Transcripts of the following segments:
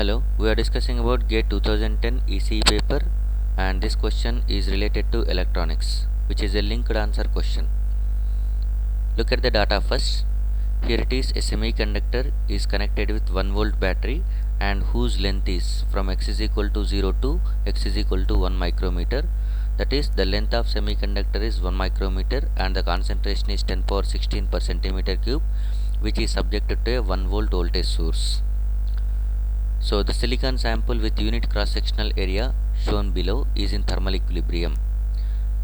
Hello, we are discussing about GATE 2010 ECE paper, and this question is related to electronics, which is a linked answer question. Look at the data first. Here it is, a semiconductor is connected with 1 volt battery and whose length is from x is equal to 0 to x is equal to 1 micrometer. That is, the length of semiconductor is 1 micrometer and the concentration is 10 power 16 per centimeter cube, which is subjected to a 1 volt voltage source. So the silicon sample with unit cross-sectional area shown below is in thermal equilibrium.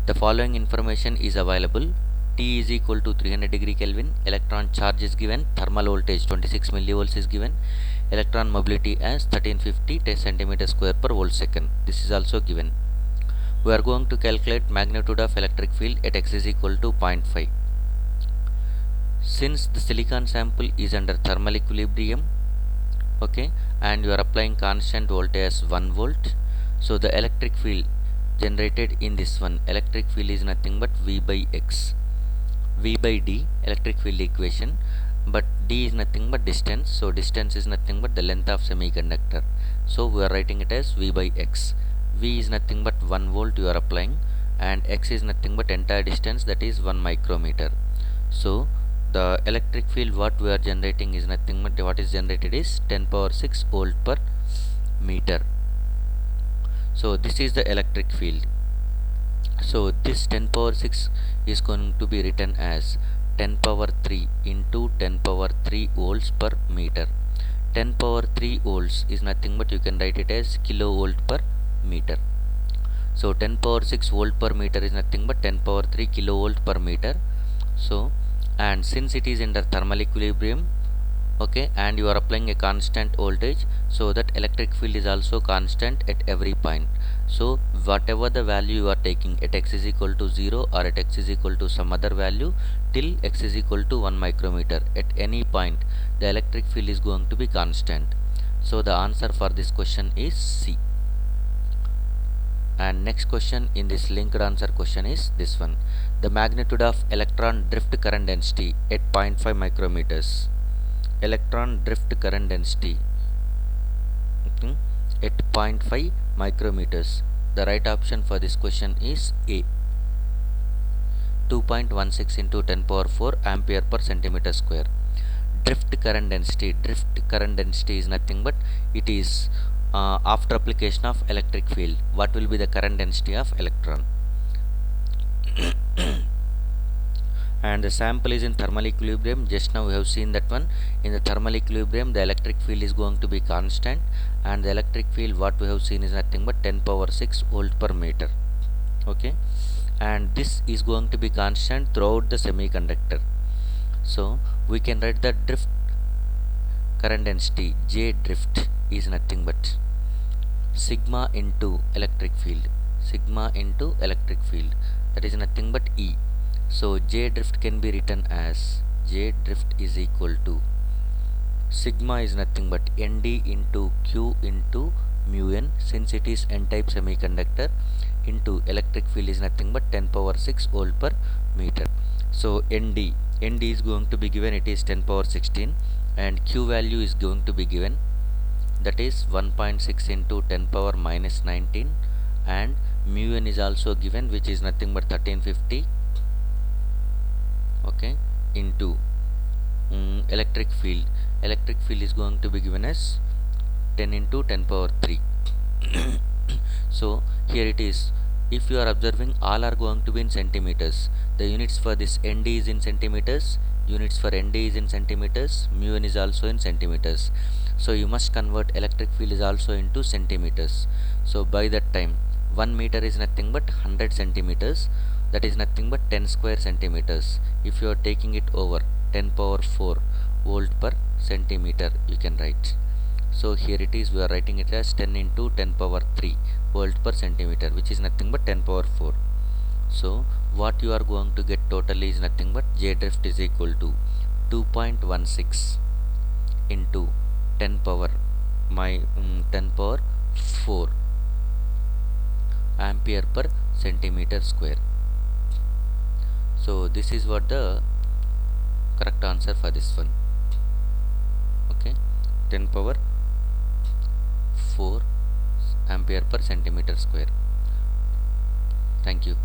The following information is available. T is equal to 300 degree Kelvin, electron charge is given, thermal voltage 26 millivolts is given, electron mobility as 1350 centimeter square per volt second. This is also given. We are going to calculate magnitude of electric field at x is equal to 0.5. Since the silicon sample is under thermal equilibrium, okay, and you are applying constant voltage as 1 volt, so the electric field generated in this one, electric field is nothing but V by X, V by D, electric field equation, but D is nothing but distance, so distance is nothing but the length of semiconductor, so we are writing it as V by X. V is nothing but 1 volt you are applying, and X is nothing but entire distance, that is 1 micrometer. So the electric field what we are generating is nothing but what is generated is 10 power 6 volt per meter. So this is the electric field. So this 10 power 6 is going to be written as 10 power 3 into 10 power 3 volts per meter. 10 power 3 volts is nothing but you can write it as kilovolt per meter. So 10 power 6 volt per meter is nothing but 10 power 3 kilovolt per meter. So, and since it is under thermal equilibrium, okay, and you are applying a constant voltage, so that electric field is also constant at every point. So whatever the value you are taking at x is equal to 0 or at x is equal to some other value till x is equal to 1 micrometer, at any point the electric field is going to be constant. So the answer for this question is C. And next question in this linked answer question is this one. The magnitude of electron drift current density at 0.5 micrometers. Electron drift current density at 0.5 micrometers. The right option for this question is A. 2.16 into 10 power 4 ampere per centimeter square. Drift current density. Drift current density is nothing but it is after application of electric field, what will be the current density of electron? And the sample is in thermal equilibrium. Just now we have seen that one. In the thermal equilibrium, the electric field is going to be constant, and the electric field what we have seen is nothing but 10 power 6 volt per meter. Okay, and this is going to be constant throughout the semiconductor. So we can write the drift current density J drift is nothing but sigma into electric field, sigma into electric field, that is nothing but E. So J drift can be written as J drift is equal to sigma is nothing but Nd into Q into mu n, since it is n type semiconductor, into electric field is nothing but 10 power 6 volt per meter. So Nd is going to be given, it is 10 power 16, and Q value is going to be given, that is 1.6 into 10 power minus 19, and mu n is also given, which is nothing but 1350, okay, into electric field. Electric field is going to be given as 10 into 10 power 3. So here it is, if you are observing, all are going to be in centimeters. The units for this Nd is in centimeters, units for Nd is in centimeters, mu n is also in centimeters. So you must convert electric field is also into centimeters. So by that time 1 meter is nothing but 100 centimeters, that is nothing but 10 square centimeters. If you are taking it over 10 power 4 volt per centimeter, you can write. So here it is, we are writing it as 10 into 10 power 3 volt per centimeter, which is nothing but 10 power 4. So what you are going to get totally is nothing but J drift is equal to 2.16 into 10 power 4 ampere per centimeter square. So this is what the correct answer for this one. Okay, 10 power 4 ampere per centimeter square. Thank you.